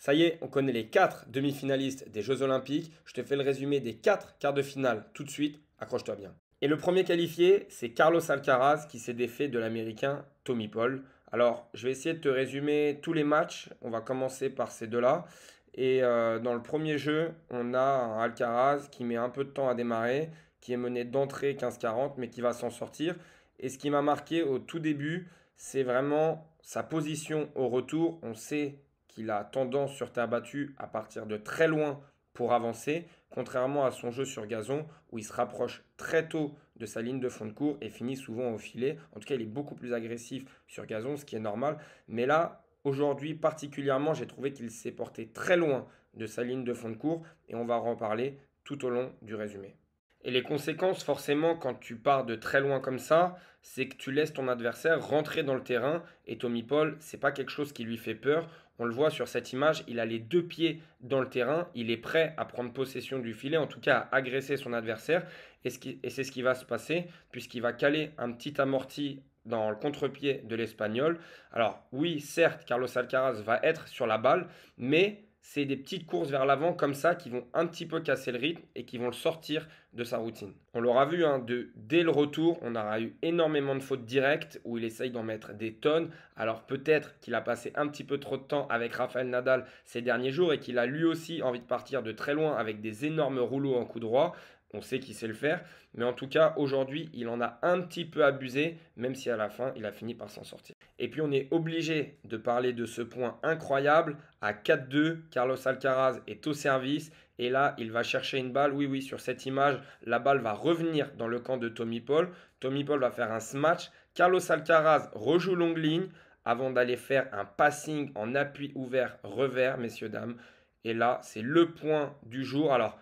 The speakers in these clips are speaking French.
Ça y est, on connaît les 4 demi-finalistes des Jeux Olympiques. Je te fais le résumé des 4 quarts de finale tout de suite. Accroche-toi bien. Et le premier qualifié, c'est Carlos Alcaraz qui s'est défait de l'Américain Tommy Paul. Alors, je vais essayer de te résumer tous les matchs. On va commencer par ces deux-là. Et dans le premier jeu, on a un Alcaraz qui met un peu de temps à démarrer, qui est mené d'entrée 15-40, mais qui va s'en sortir. Et ce qui m'a marqué au tout début, c'est vraiment sa position au retour. On sait qu'il a tendance sur terre battue à partir de très loin pour avancer, contrairement à son jeu sur gazon où il se rapproche très tôt de sa ligne de fond de cours et finit souvent au filet. En tout cas, il est beaucoup plus agressif sur gazon, ce qui est normal. Mais là, aujourd'hui particulièrement, j'ai trouvé qu'il s'est porté très loin de sa ligne de fond de cours et on va en reparler tout au long du résumé. Et les conséquences, forcément, quand tu pars de très loin comme ça, c'est que tu laisses ton adversaire rentrer dans le terrain. Et Tommy Paul, c'est pas quelque chose qui lui fait peur. On le voit sur cette image, il a les deux pieds dans le terrain. Il est prêt à prendre possession du filet, en tout cas à agresser son adversaire. Et c'est ce qui va se passer, puisqu'il va caler un petit amorti dans le contre-pied de l'Espagnol. Alors oui, certes, Carlos Alcaraz va être sur la balle, mais c'est des petites courses vers l'avant comme ça qui vont un petit peu casser le rythme et qui vont le sortir de sa routine. On l'aura vu, hein, dès le retour, on aura eu énormément de fautes directes où il essaye d'en mettre des tonnes. Alors peut-être qu'il a passé un petit peu trop de temps avec Rafael Nadal ces derniers jours et qu'il a lui aussi envie de partir de très loin avec des énormes rouleaux en coup droit. On sait qu'il sait le faire, mais en tout cas aujourd'hui il en a un petit peu abusé, même si à la fin il a fini par s'en sortir. Et puis on est obligé de parler de ce point incroyable. À 4-2, Carlos Alcaraz est au service. Et là, il va chercher une balle. Oui, oui, sur cette image, la balle va revenir dans le camp de Tommy Paul. Tommy Paul va faire un smash. Carlos Alcaraz rejoue longue ligne avant d'aller faire un passing en appui ouvert revers, messieurs, dames. Et là, c'est le point du jour. Alors,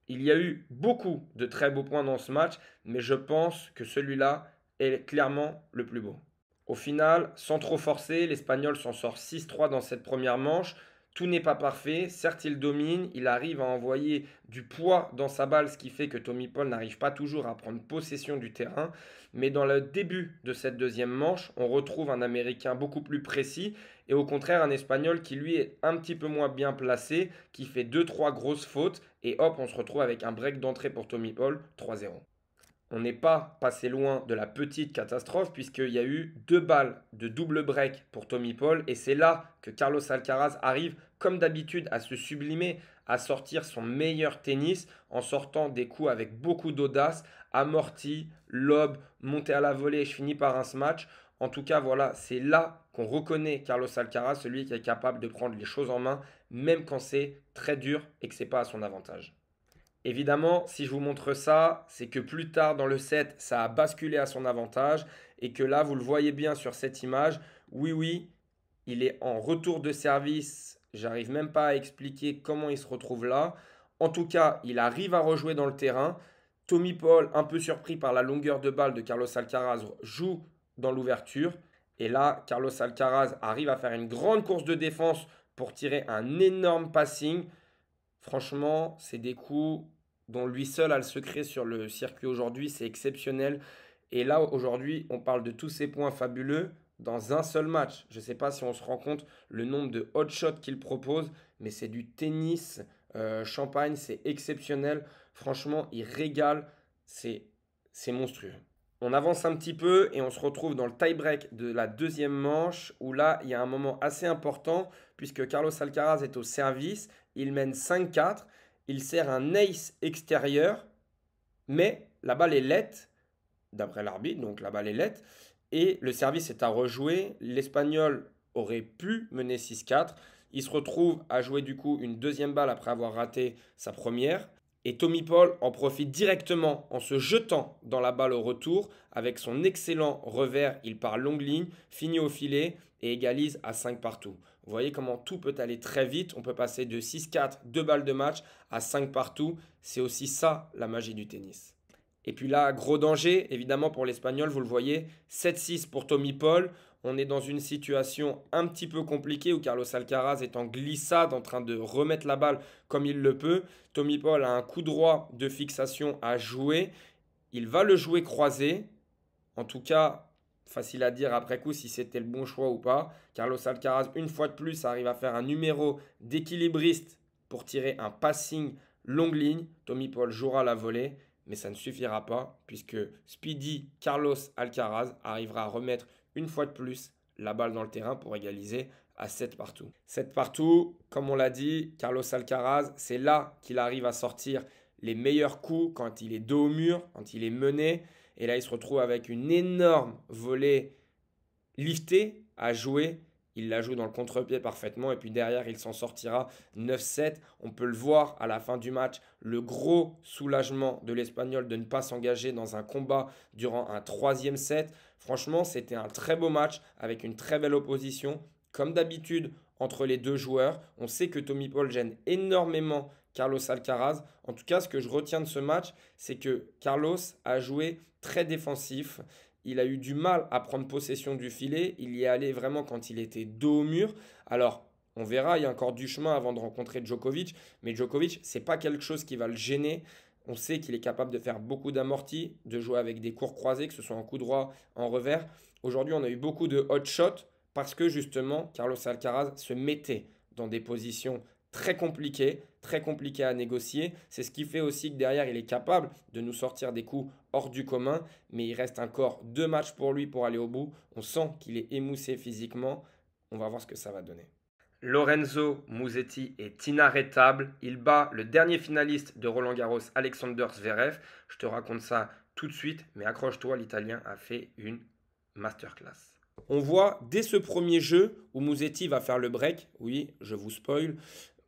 il y a eu beaucoup de très beaux points dans ce match, mais je pense que celui-là est clairement le plus beau. Au final, sans trop forcer, l'Espagnol s'en sort 6-3 dans cette première manche. Tout n'est pas parfait, certes il domine, il arrive à envoyer du poids dans sa balle, ce qui fait que Tommy Paul n'arrive pas toujours à prendre possession du terrain. Mais dans le début de cette deuxième manche, on retrouve un Américain beaucoup plus précis et au contraire un Espagnol qui lui est un petit peu moins bien placé, qui fait 2-3 grosses fautes et hop, on se retrouve avec un break d'entrée pour Tommy Paul, 3-0. On n'est pas passé loin de la petite catastrophe puisqu'il y a eu 2 balles de double break pour Tommy Paul et c'est là que Carlos Alcaraz arrive comme d'habitude à se sublimer, à sortir son meilleur tennis en sortant des coups avec beaucoup d'audace, amorti, lob, monté à la volée et je finis par un smash. En tout cas, voilà, c'est là qu'on reconnaît Carlos Alcaraz, celui qui est capable de prendre les choses en main, même quand c'est très dur et que c'est pas à son avantage. Évidemment, si je vous montre ça, c'est que plus tard dans le set, ça a basculé à son avantage et que là, vous le voyez bien sur cette image. Oui, oui, il est en retour de service. J'arrive même pas à expliquer comment il se retrouve là. En tout cas, il arrive à rejouer dans le terrain. Tommy Paul, un peu surpris par la longueur de balle de Carlos Alcaraz, joue dans l'ouverture. Et là, Carlos Alcaraz arrive à faire une grande course de défense pour tirer un énorme passing. Franchement, c'est des coups dont lui seul a le secret sur le circuit aujourd'hui. C'est exceptionnel. Et là, aujourd'hui, on parle de tous ces points fabuleux dans un seul match. Je ne sais pas si on se rend compte le nombre de hot shots qu'il propose, mais c'est du tennis champagne, c'est exceptionnel. Franchement, il régale. C'est monstrueux. On avance un petit peu et on se retrouve dans le tie-break de la deuxième manche où là, il y a un moment assez important puisque Carlos Alcaraz est au service. Il mène 5-4. Il sert un ace extérieur, mais la balle est lette, d'après l'arbitre, donc la balle est lette. Et le service est à rejouer. L'Espagnol aurait pu mener 6-4. Il se retrouve à jouer du coup une deuxième balle après avoir raté sa première. Et Tommy Paul en profite directement en se jetant dans la balle au retour. Avec son excellent revers, il part longue ligne, finit au filet et égalise à 5 partout. Vous voyez comment tout peut aller très vite. On peut passer de 6-4, 2 balles de match, à 5 partout. C'est aussi ça la magie du tennis. Et puis là, gros danger, évidemment pour l'Espagnol, vous le voyez, 7-6 pour Tommy Paul. On est dans une situation un petit peu compliquée où Carlos Alcaraz est en glissade, en train de remettre la balle comme il le peut. Tommy Paul a un coup droit de fixation à jouer. Il va le jouer croisé. En tout cas, facile à dire après coup si c'était le bon choix ou pas. Carlos Alcaraz, une fois de plus, arrive à faire un numéro d'équilibriste pour tirer un passing longue ligne. Tommy Paul jouera la volée, mais ça ne suffira pas puisque Speedy Carlos Alcaraz arrivera à remettre une fois de plus la balle dans le terrain pour égaliser à 7 partout. 7 partout, comme on l'a dit, Carlos Alcaraz, c'est là qu'il arrive à sortir les meilleurs coups quand il est dos au mur, quand il est mené. Et là, il se retrouve avec une énorme volée liftée à jouer. Il la joue dans le contre-pied parfaitement et puis derrière, il s'en sortira 9-7. On peut le voir à la fin du match, le gros soulagement de l'Espagnol de ne pas s'engager dans un combat durant un troisième set. Franchement, c'était un très beau match avec une très belle opposition. Comme d'habitude, entre les deux joueurs, on sait que Tommy Paul gêne énormément Carlos Alcaraz. En tout cas, ce que je retiens de ce match, c'est que Carlos a joué très défensif. Il a eu du mal à prendre possession du filet. Il y est allé vraiment quand il était dos au mur. Alors, on verra, il y a encore du chemin avant de rencontrer Djokovic. Mais Djokovic, ce n'est pas quelque chose qui va le gêner. On sait qu'il est capable de faire beaucoup d'amortis, de jouer avec des cours croisés, que ce soit en coup droit, en revers. Aujourd'hui, on a eu beaucoup de hot shots parce que justement, Carlos Alcaraz se mettait dans des positions très compliqué à négocier. C'est ce qui fait aussi que derrière, il est capable de nous sortir des coups hors du commun. Mais il reste encore 2 matchs pour lui pour aller au bout. On sent qu'il est émoussé physiquement. On va voir ce que ça va donner. Lorenzo Musetti est inarrêtable. Il bat le dernier finaliste de Roland Garros, Alexander Zverev. Je te raconte ça tout de suite, mais accroche-toi, l'Italien a fait une masterclass. On voit dès ce premier jeu où Musetti va faire le break, oui, je vous spoil,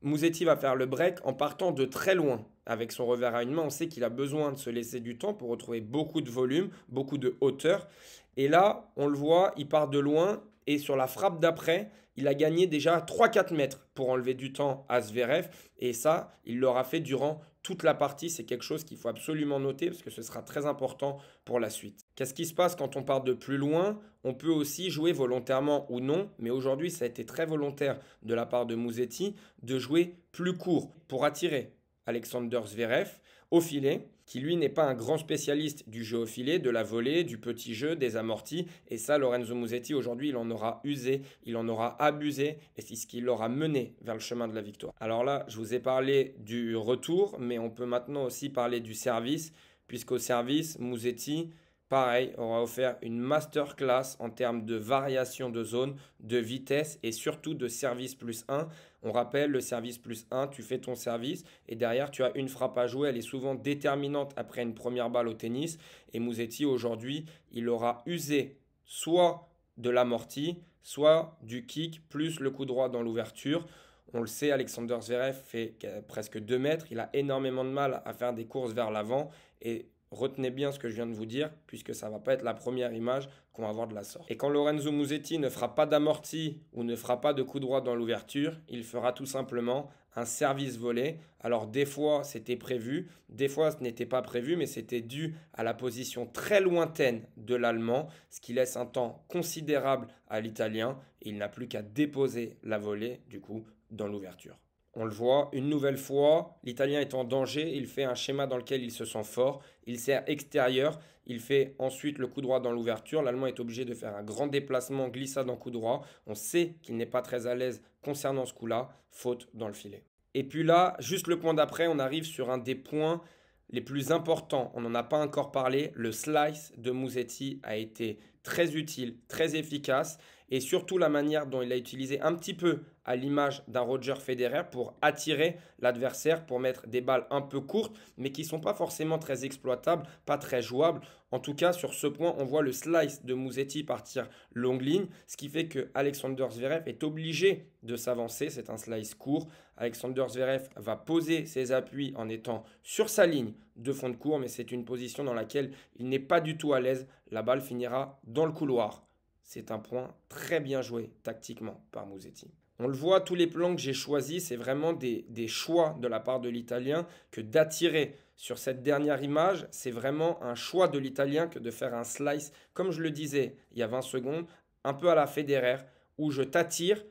Musetti va faire le break en partant de très loin. Avec son revers à une main, on sait qu'il a besoin de se laisser du temps pour retrouver beaucoup de volume, beaucoup de hauteur. Et là, on le voit, il part de loin et sur la frappe d'après, il a gagné déjà 3-4 mètres pour enlever du temps à Zverev. Et ça, il l'aura fait durant toute la partie. C'est quelque chose qu'il faut absolument noter parce que ce sera très important pour la suite. Qu'est-ce qui se passe quand on part de plus loin? On peut aussi jouer volontairement ou non, mais aujourd'hui, ça a été très volontaire de la part de Musetti de jouer plus court pour attirer Alexander Zverev au filet, qui lui n'est pas un grand spécialiste du jeu au filet, de la volée, du petit jeu, des amortis. Et ça, Lorenzo Musetti, aujourd'hui, il en aura usé, il en aura abusé, et c'est ce qui l'aura mené vers le chemin de la victoire. Alors là, je vous ai parlé du retour, mais on peut maintenant aussi parler du service, puisqu'au service, Musetti, pareil, aura offert une masterclass en termes de variation de zone, de vitesse et surtout de service plus 1. On rappelle, le service plus 1, tu fais ton service et derrière, tu as une frappe à jouer. Elle est souvent déterminante après une première balle au tennis. Et Musetti, aujourd'hui, il aura usé soit de l'amorti, soit du kick, plus le coup droit dans l'ouverture. On le sait, Alexander Zverev fait presque 2 mètres. Il a énormément de mal à faire des courses vers l'avant. Et retenez bien ce que je viens de vous dire, puisque ça ne va pas être la première image qu'on va voir de la sorte. Et quand Lorenzo Musetti ne fera pas d'amorti ou ne fera pas de coup droit dans l'ouverture, il fera tout simplement un service volé. Alors des fois c'était prévu, des fois ce n'était pas prévu, mais c'était dû à la position très lointaine de l'Allemand, ce qui laisse un temps considérable à l'Italien. Et il n'a plus qu'à déposer la volée du coup dans l'ouverture. On le voit, une nouvelle fois, l'Italien est en danger, il fait un schéma dans lequel il se sent fort, il sert extérieur, il fait ensuite le coup droit dans l'ouverture, l'Allemand est obligé de faire un grand déplacement, glissade en coup droit, on sait qu'il n'est pas très à l'aise concernant ce coup-là, faute dans le filet. Et puis là, juste le point d'après, on arrive sur un des points les plus importants, on n'en a pas encore parlé, le slice de Musetti a été très utile, très efficace et surtout la manière dont il a utilisé un petit peu à l'image d'un Roger Federer pour attirer l'adversaire, pour mettre des balles un peu courtes mais qui ne sont pas forcément très exploitables, pas très jouables. En tout cas, sur ce point, on voit le slice de Musetti partir longue ligne, ce qui fait que Alexander Zverev est obligé de s'avancer, c'est un slice court. Alexander Zverev va poser ses appuis en étant sur sa ligne de fond de court, mais c'est une position dans laquelle il n'est pas du tout à l'aise. La balle finira dans le couloir. C'est un point très bien joué tactiquement par Musetti. On le voit, tous les plans que j'ai choisis, c'est vraiment des choix de la part de l'Italien que d'attirer. Sur cette dernière image, c'est vraiment un choix de l'Italien que de faire un slice, comme je le disais il y a 20 secondes, un peu à la Federer, où je t'attire,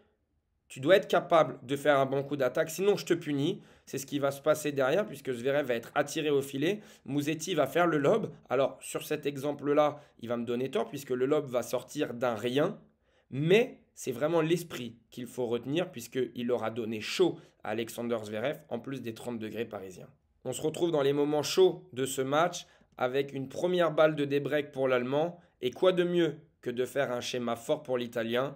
tu dois être capable de faire un bon coup d'attaque, sinon je te punis. C'est ce qui va se passer derrière puisque Zverev va être attiré au filet. Musetti va faire le lob. Alors sur cet exemple-là, il va me donner tort puisque le lob va sortir d'un rien. Mais c'est vraiment l'esprit qu'il faut retenir puisqu'il aura donné chaud à Alexander Zverev en plus des 30 degrés parisiens. On se retrouve dans les moments chauds de ce match avec une première balle de débreak pour l'Allemand. Et quoi de mieux que de faire un schéma fort pour l'Italien,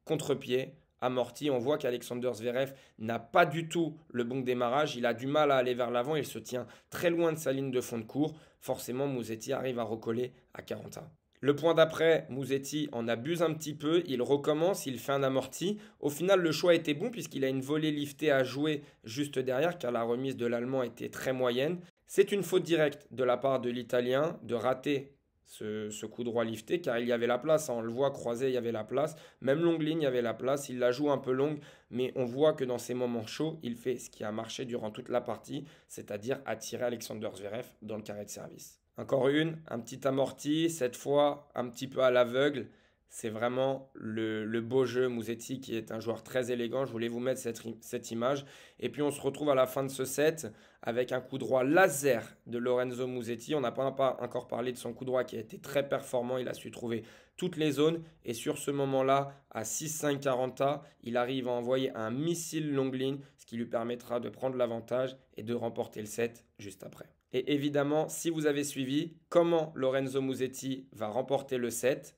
contre-pied, amorti. On voit qu'Alexander Zverev n'a pas du tout le bon démarrage. Il a du mal à aller vers l'avant. Il se tient très loin de sa ligne de fond de cours. Forcément, Musetti arrive à recoller à 40. Le point d'après, Musetti en abuse un petit peu. Il recommence, il fait un amorti. Au final, le choix était bon puisqu'il a une volée liftée à jouer juste derrière car la remise de l'Allemand était très moyenne. C'est une faute directe de la part de l'Italien de rater ce coup droit lifté car il y avait la place, on le voit croisé, il y avait la place, même longue ligne, il y avait la place, il la joue un peu longue, mais on voit que dans ces moments chauds, il fait ce qui a marché durant toute la partie, c'est-à-dire attirer Alexander Zverev dans le carré de service. Encore un petit amorti, cette fois un petit peu à l'aveugle. C'est vraiment le beau jeu. Musetti qui est un joueur très élégant. Je voulais vous mettre cette image. Et puis on se retrouve à la fin de ce set avec un coup droit laser de Lorenzo Musetti. On n'a pas encore parlé de son coup droit qui a été très performant. Il a su trouver toutes les zones. Et sur ce moment-là, à 6-5 40, il arrive à envoyer un missile longue ligne, ce qui lui permettra de prendre l'avantage et de remporter le set juste après. Et évidemment, si vous avez suivi comment Lorenzo Musetti va remporter le set,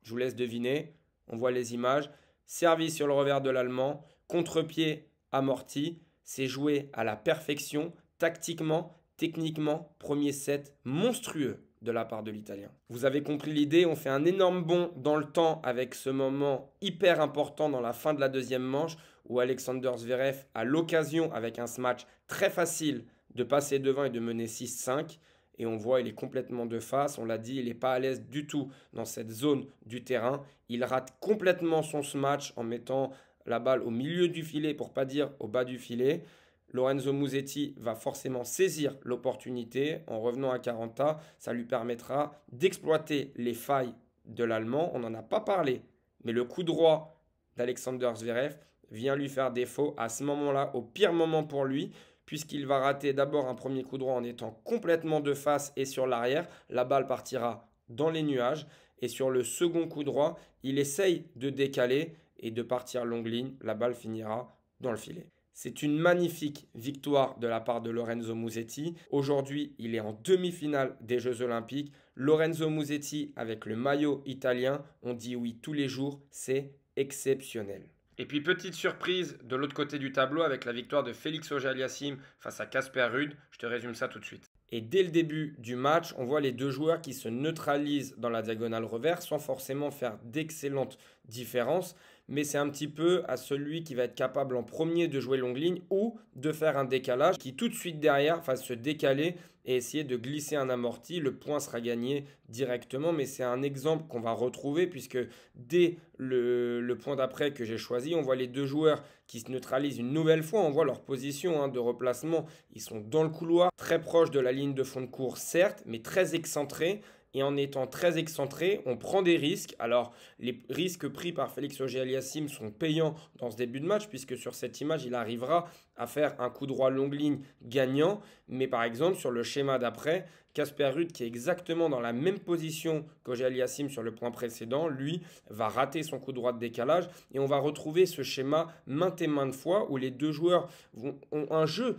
je vous laisse deviner, on voit les images. Service sur le revers de l'Allemand, contre-pied amorti. C'est joué à la perfection, tactiquement, techniquement. Premier set monstrueux de la part de l'Italien. Vous avez compris l'idée, on fait un énorme bond dans le temps avec ce moment hyper important dans la fin de la deuxième manche où Alexander Zverev a l'occasion, avec un smash très facile, de passer devant et de mener 6-5. Et on voit, il est complètement de face. On l'a dit, il n'est pas à l'aise du tout dans cette zone du terrain. Il rate complètement son smash en mettant la balle au milieu du filet, pour pas dire au bas du filet. Lorenzo Musetti va forcément saisir l'opportunité en revenant à 40. Ça lui permettra d'exploiter les failles de l'Allemand. On n'en a pas parlé, mais le coup droit d'Alexander Zverev vient lui faire défaut à ce moment-là, au pire moment pour lui, puisqu'il va rater d'abord un premier coup droit en étant complètement de face et sur l'arrière. La balle partira dans les nuages. Et sur le second coup droit, il essaye de décaler et de partir longue ligne. La balle finira dans le filet. C'est une magnifique victoire de la part de Lorenzo Musetti. Aujourd'hui, il est en demi-finale des Jeux Olympiques. Lorenzo Musetti avec le maillot italien, on dit oui tous les jours, c'est exceptionnel. Et puis petite surprise de l'autre côté du tableau avec la victoire de Félix Auger-Aliassime face à Casper Ruud. Je te résume ça tout de suite. Et dès le début du match, on voit les deux joueurs qui se neutralisent dans la diagonale revers sans forcément faire d'excellentes différences. Mais c'est un petit peu à celui qui va être capable en premier de jouer longue ligne ou de faire un décalage qui tout de suite derrière va se décaler et essayer de glisser un amorti. Le point sera gagné directement, mais c'est un exemple qu'on va retrouver puisque dès le point d'après que j'ai choisi, on voit les deux joueurs qui se neutralisent une nouvelle fois. On voit leur position de replacement. Ils sont dans le couloir, très proche de la ligne de fond de cours, certes, mais très excentrés. Et en étant très excentré, on prend des risques. Alors, les risques pris par Félix Auger-Aliassime sont payants dans ce début de match, puisque sur cette image, il arrivera à faire un coup droit longue ligne gagnant. Mais par exemple, sur le schéma d'après, Casper Ruud, qui est exactement dans la même position qu'Auger-Aliassime sur le point précédent, lui, va rater son coup droit de décalage. Et on va retrouver ce schéma maintes et maintes fois où les deux joueurs ont un jeu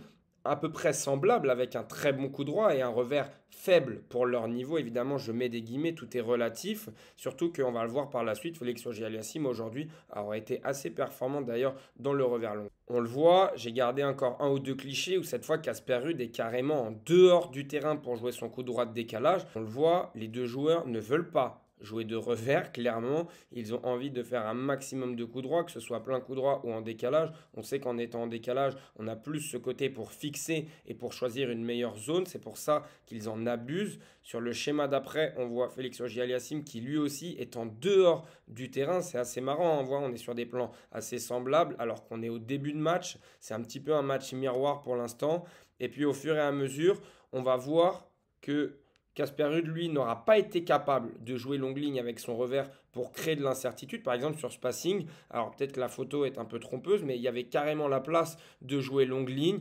à peu près semblable avec un très bon coup droit et un revers faible pour leur niveau. Évidemment, je mets des guillemets, tout est relatif. Surtout qu'on va le voir par la suite, Félix Auger-Aliassime aujourd'hui aura été assez performant d'ailleurs dans le revers long. On le voit, j'ai gardé encore un ou deux clichés où cette fois Casper Ruud est carrément en dehors du terrain pour jouer son coup droit de décalage. On le voit, les deux joueurs ne veulent pas jouer de revers, clairement. Ils ont envie de faire un maximum de coups droits, que ce soit plein coup droit ou en décalage. On sait qu'en étant en décalage, on a plus ce côté pour fixer et pour choisir une meilleure zone. C'est pour ça qu'ils en abusent. Sur le schéma d'après, on voit Félix Auger-Aliassime qui lui aussi est en dehors du terrain. C'est assez marrant, on voit, on est sur des plans assez semblables alors qu'on est au début de match. C'est un petit peu un match miroir pour l'instant. Et puis au fur et à mesure, on va voir que Casper Ruud, lui, n'aura pas été capable de jouer longue ligne avec son revers pour créer de l'incertitude. Par exemple, sur ce passing, alors peut-être que la photo est un peu trompeuse, mais il y avait carrément la place de jouer longue ligne.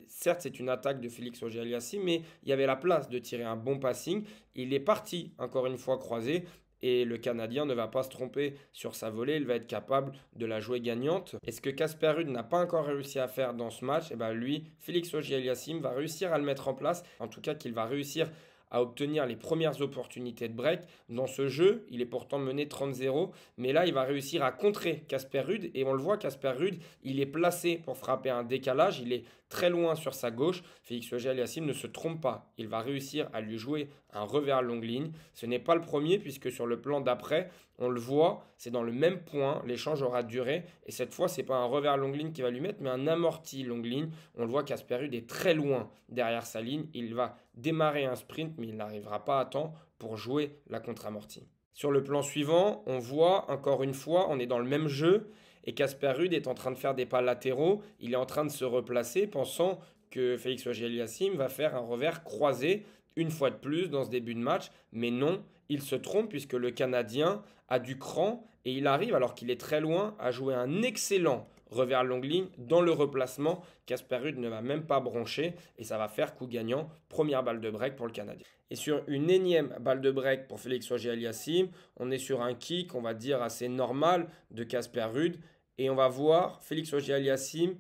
Certes, c'est une attaque de Félix Auger-Aliassime, mais il y avait la place de tirer un bon passing. Il est parti, encore une fois, croisé. Et le Canadien ne va pas se tromper sur sa volée, il va être capable de la jouer gagnante. Et ce que Casper Ruud n'a pas encore réussi à faire dans ce match, et ben lui, Félix Auger-Aliassime va réussir à le mettre en place. En tout cas, qu'il va réussir à obtenir les premières opportunités de break. Dans ce jeu, il est pourtant mené 30-0, mais là, il va réussir à contrer Casper Ruud. Et on le voit, Casper Ruud, il est placé pour frapper un décalage. Il est très loin sur sa gauche. Félix Auger-Aliassime ne se trompe pas. Il va réussir à lui jouer un revers longue ligne. Ce n'est pas le premier, puisque sur le plan d'après, on le voit, c'est dans le même point, l'échange aura duré. Et cette fois, ce n'est pas un revers longue ligne qu'il va lui mettre, mais un amorti longue ligne. On le voit, Casper Ruud est très loin derrière sa ligne. Il va démarrer un sprint, mais il n'arrivera pas à temps pour jouer la contre-amortie. Sur le plan suivant, on voit, encore une fois, on est dans le même jeu. Et Casper Ruud est en train de faire des pas latéraux. Il est en train de se replacer, pensant que Félix Auger-Aliassime va faire un revers croisé une fois de plus dans ce début de match. Mais non, il se trompe puisque le Canadien a du cran et il arrive, alors qu'il est très loin, à jouer un excellent revers longue ligne dans le replacement. Casper Ruud ne va même pas broncher et ça va faire coup gagnant. Première balle de break pour le Canadien. Et sur une énième balle de break pour Félix Auger-Aliassime, on est sur un kick, on va dire, assez normal de Casper Ruud. Et on va voir Félix Auger-Aliassime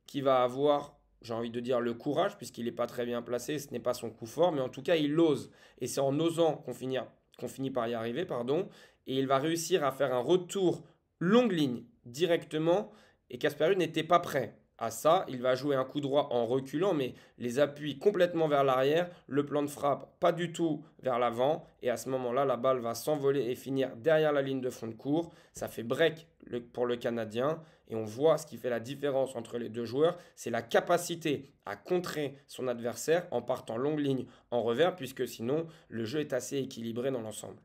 qui va avoir, j'ai envie de dire, le courage, puisqu'il n'est pas très bien placé, ce n'est pas son coup fort, mais en tout cas, il ose. Et c'est en osant qu'on finit par y arriver, pardon. Et il va réussir à faire un retour longue ligne directement. Et Casper Ruud n'était pas prêt à ça. Il va jouer un coup droit en reculant, mais les appuis complètement vers l'arrière. Le plan de frappe pas du tout vers l'avant. Et à ce moment-là, la balle va s'envoler et finir derrière la ligne de fond de cours. Ça fait break pour le Canadien. Et on voit ce qui fait la différence entre les deux joueurs. C'est la capacité à contrer son adversaire en partant longue ligne en revers, puisque sinon, le jeu est assez équilibré dans l'ensemble.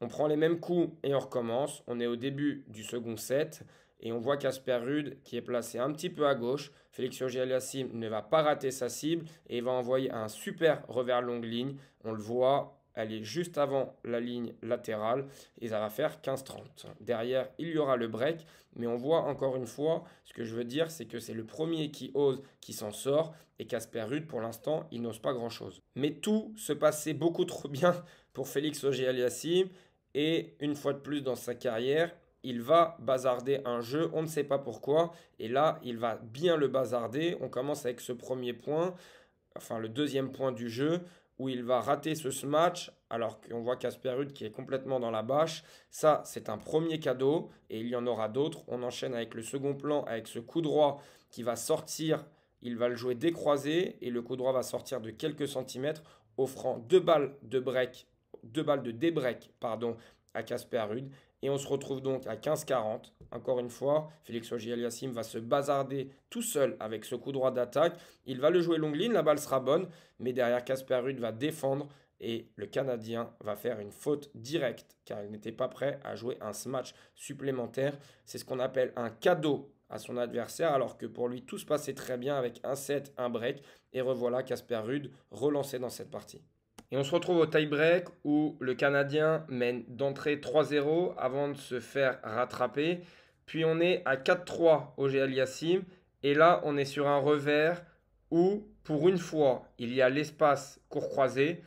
On prend les mêmes coups et on recommence. On est au début du second set. Et on voit Casper Ruud qui est placé un petit peu à gauche. Félix Auger-Aliassime ne va pas rater sa cible et il va envoyer un super revers longue ligne. On le voit, elle est juste avant la ligne latérale et ça va faire 15-30. Derrière, il y aura le break, mais on voit encore une fois, ce que je veux dire, c'est que c'est le premier qui ose, qui s'en sort. Et Casper Ruud, pour l'instant, il n'ose pas grand-chose. Mais tout se passait beaucoup trop bien pour Félix Auger-Aliassime. Et une fois de plus dans sa carrière, il va bazarder un jeu, on ne sait pas pourquoi. Et là, il va bien le bazarder. On commence avec ce premier point, enfin le deuxième point du jeu, où il va rater ce smash, alors qu'on voit Casper Ruud qui est complètement dans la bâche. Ça, c'est un premier cadeau, et il y en aura d'autres. On enchaîne avec le second plan, avec ce coup droit qui va sortir. Il va le jouer décroisé, et le coup droit va sortir de quelques centimètres, offrant deux balles de débreak, à Casper Ruud. Et on se retrouve donc à 15-40. Encore une fois, Félix Auger-Aliassime va se bazarder tout seul avec ce coup droit d'attaque. Il va le jouer longue ligne, la balle sera bonne, mais derrière Casper Ruud va défendre et le Canadien va faire une faute directe car il n'était pas prêt à jouer un smash supplémentaire. C'est ce qu'on appelle un cadeau à son adversaire, alors que pour lui tout se passait très bien avec un set, un break. Et revoilà Casper Ruud relancé dans cette partie. Et on se retrouve au tie-break où le Canadien mène d'entrée 3-0 avant de se faire rattraper. Puis on est à 4-3 au Auger-Aliassime. Et là, on est sur un revers où, pour une fois, il y a l'espace court croisé.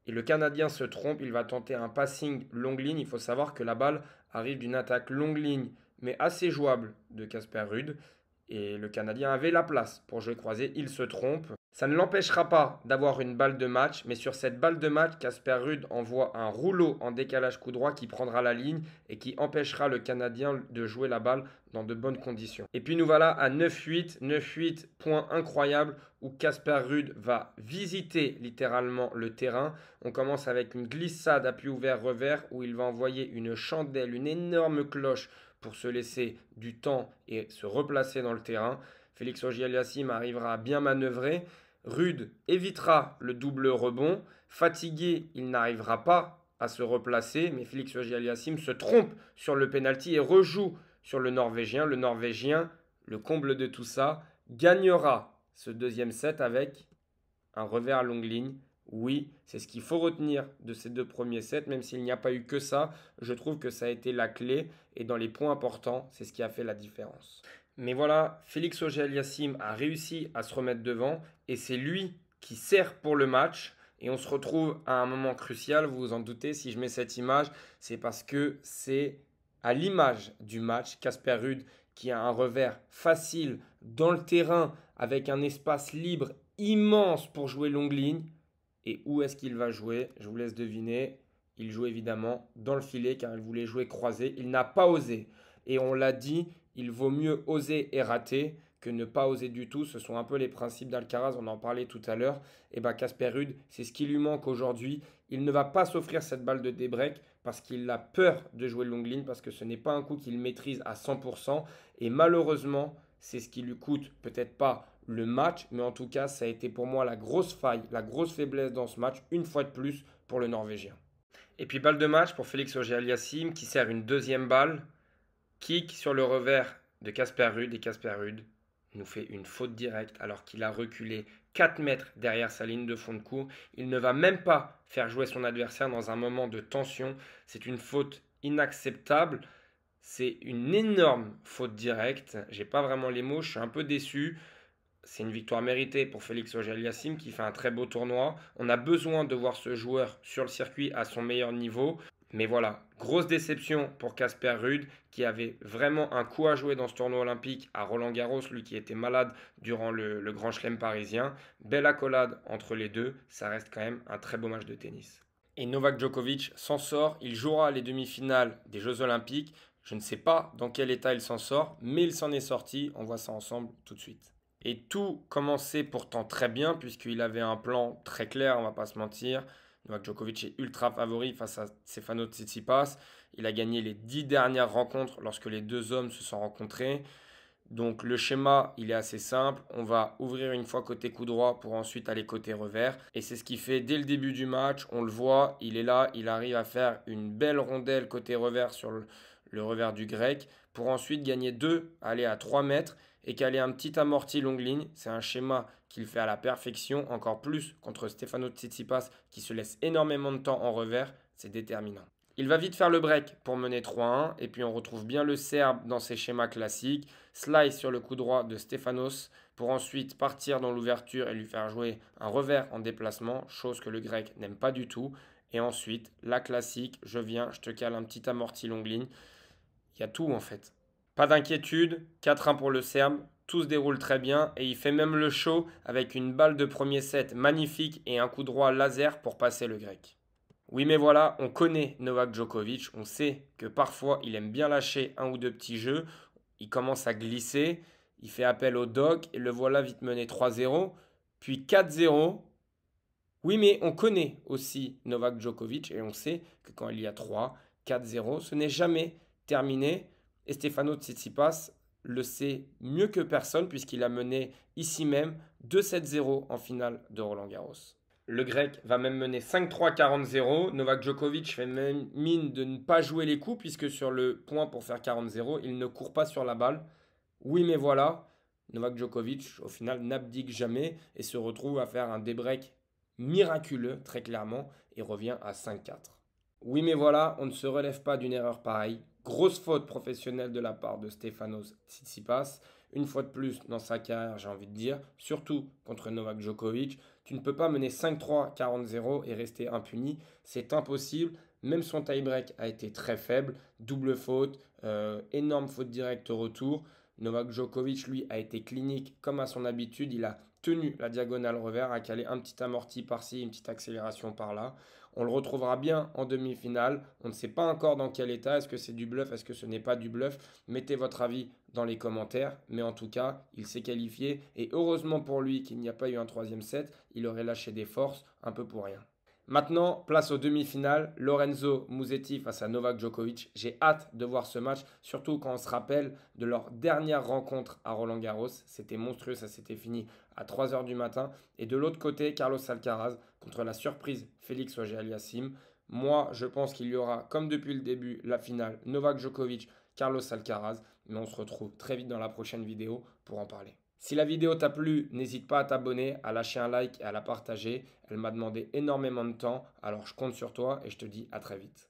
Et le Canadien se trompe, il va tenter un passing longue ligne. Il faut savoir que la balle arrive d'une attaque longue ligne, mais assez jouable de Casper Ruud. Et le Canadien avait la place pour jouer croisé, il se trompe. Ça ne l'empêchera pas d'avoir une balle de match, mais sur cette balle de match, Casper Ruud envoie un rouleau en décalage coup droit qui prendra la ligne et qui empêchera le Canadien de jouer la balle dans de bonnes conditions. Et puis nous voilà à 9-8, 9-8, point incroyable où Casper Ruud va visiter littéralement le terrain. On commence avec une glissade appui ouvert revers où il va envoyer une chandelle, une énorme cloche pour se laisser du temps et se replacer dans le terrain. Félix Auger-Aliassime arrivera à bien manœuvrer. Ruud évitera le double rebond. Fatigué, il n'arrivera pas à se replacer, mais Félix Auger-Aliassime se trompe sur le penalty et rejoue sur le Norvégien. Le Norvégien, le comble de tout ça, gagnera ce deuxième set avec un revers longue ligne Oui, c'est ce qu'il faut retenir de ces deux premiers sets, même s'il n'y a pas eu que ça. Je trouve que ça a été la clé et dans les points importants, c'est ce qui a fait la différence. Mais voilà, Félix Auger-Aliassime a réussi à se remettre devant et c'est lui qui sert pour le match. Et on se retrouve à un moment crucial, vous vous en doutez, si je mets cette image, c'est parce que c'est à l'image du match, Casper Ruud qui a un revers facile dans le terrain avec un espace libre immense pour jouer longue ligne. Et où est-ce qu'il va jouer? Je vous laisse deviner. Il joue évidemment dans le filet car il voulait jouer croisé. Il n'a pas osé. Et on l'a dit, il vaut mieux oser et rater que ne pas oser du tout. Ce sont un peu les principes d'Alcaraz, on en parlait tout à l'heure. Et bien Casper Ruud, c'est ce qui lui manque aujourd'hui. Il ne va pas s'offrir cette balle de débreak parce qu'il a peur de jouer longue ligne, parce que ce n'est pas un coup qu'il maîtrise à 100%. Et malheureusement, c'est ce qui lui coûte peut-être pas le match, mais en tout cas, ça a été pour moi la grosse faille, la grosse faiblesse dans ce match, une fois de plus pour le Norvégien. Et puis balle de match pour Félix Auger-Aliassime qui sert une deuxième balle, kick sur le revers de Casper Ruud et Casper Ruud nous fait une faute directe alors qu'il a reculé 4 mètres derrière sa ligne de fond de court. Il ne va même pas faire jouer son adversaire dans un moment de tension. C'est une faute inacceptable. C'est une énorme faute directe. J'ai pas vraiment les mots, je suis un peu déçu. C'est une victoire méritée pour Félix Auger-Aliassime qui fait un très beau tournoi. On a besoin de voir ce joueur sur le circuit à son meilleur niveau. Mais voilà, grosse déception pour Casper Ruud qui avait vraiment un coup à jouer dans ce tournoi olympique à Roland-Garros, lui qui était malade durant le Grand Chelem parisien. Belle accolade entre les deux, ça reste quand même un très beau match de tennis. Et Novak Djokovic s'en sort, il jouera les demi-finales des Jeux olympiques. Je ne sais pas dans quel état il s'en sort, mais il s'en est sorti. On voit ça ensemble tout de suite. Et tout commençait pourtant très bien puisqu'il avait un plan très clair, on va pas se mentir. Novak Djokovic est ultra favori face à Stefano Tsitsipas. Il a gagné les 10 dernières rencontres lorsque les deux hommes se sont rencontrés. Donc le schéma, il est assez simple. On va ouvrir une fois côté coup droit pour ensuite aller côté revers. Et c'est ce qu'il fait dès le début du match. On le voit, il est là, il arrive à faire une belle rondelle côté revers sur le revers du grec pour ensuite gagner 2, aller à 3 mètres et caler un petit amorti longue ligne. C'est un schéma qu'il fait à la perfection, encore plus contre Stefano Tsitsipas qui se laisse énormément de temps en revers. C'est déterminant. Il va vite faire le break pour mener 3-1 et puis on retrouve bien le Serbe dans ses schémas classiques. Slice sur le coup droit de Stefanos pour ensuite partir dans l'ouverture et lui faire jouer un revers en déplacement, chose que le grec n'aime pas du tout. Et ensuite, la classique, je viens, je te cale un petit amorti longue ligne. Il y a tout en fait. Pas d'inquiétude, 4-1 pour le Serbe, tout se déroule très bien et il fait même le show avec une balle de premier set magnifique et un coup droit laser pour passer le grec. Oui mais voilà, on connaît Novak Djokovic, on sait que parfois il aime bien lâcher un ou deux petits jeux, il commence à glisser, il fait appel au dog et le voilà vite mené 3-0, puis 4-0. Oui mais on connaît aussi Novak Djokovic et on sait que quand il y a 3, 4-0, ce n'est jamais terminé. Et Stefano Tsitsipas le sait mieux que personne puisqu'il a mené ici même 2-7-0 en finale de Roland-Garros. Le grec va même mener 5-3 40-0. Novak Djokovic fait même mine de ne pas jouer les coups puisque sur le point pour faire 40-0, il ne court pas sur la balle. Oui mais voilà, Novak Djokovic au final n'abdique jamais et se retrouve à faire un débreak miraculeux très clairement et revient à 5-4. Oui mais voilà, on ne se relève pas d'une erreur pareille. Grosse faute professionnelle de la part de Stefanos Tsitsipas. Une fois de plus dans sa carrière, j'ai envie de dire, surtout contre Novak Djokovic. Tu ne peux pas mener 5-3, 40-0 et rester impuni. C'est impossible. Même son tie-break a été très faible. Double faute, énorme faute directe au retour. Novak Djokovic, lui, a été clinique comme à son habitude. Il a tenu la diagonale revers, a calé un petit amorti par-ci, une petite accélération par-là. On le retrouvera bien en demi-finale. On ne sait pas encore dans quel état. Est-ce que c'est du bluff? Est-ce que ce n'est pas du bluff? Mettez votre avis dans les commentaires. Mais en tout cas, il s'est qualifié. Et heureusement pour lui qu'il n'y a pas eu un troisième set. Il aurait lâché des forces un peu pour rien. Maintenant, place aux demi-finales. Lorenzo Musetti face à Novak Djokovic. J'ai hâte de voir ce match, surtout quand on se rappelle de leur dernière rencontre à Roland-Garros. C'était monstrueux, ça s'était fini à 3 h du matin. Et de l'autre côté, Carlos Alcaraz contre la surprise Félix Auger-Aliassime. Moi, je pense qu'il y aura, comme depuis le début, la finale Novak Djokovic, Carlos Alcaraz. Mais on se retrouve très vite dans la prochaine vidéo pour en parler. Si la vidéo t'a plu, n'hésite pas à t'abonner, à lâcher un like et à la partager. Elle m'a demandé énormément de temps, alors je compte sur toi et je te dis à très vite.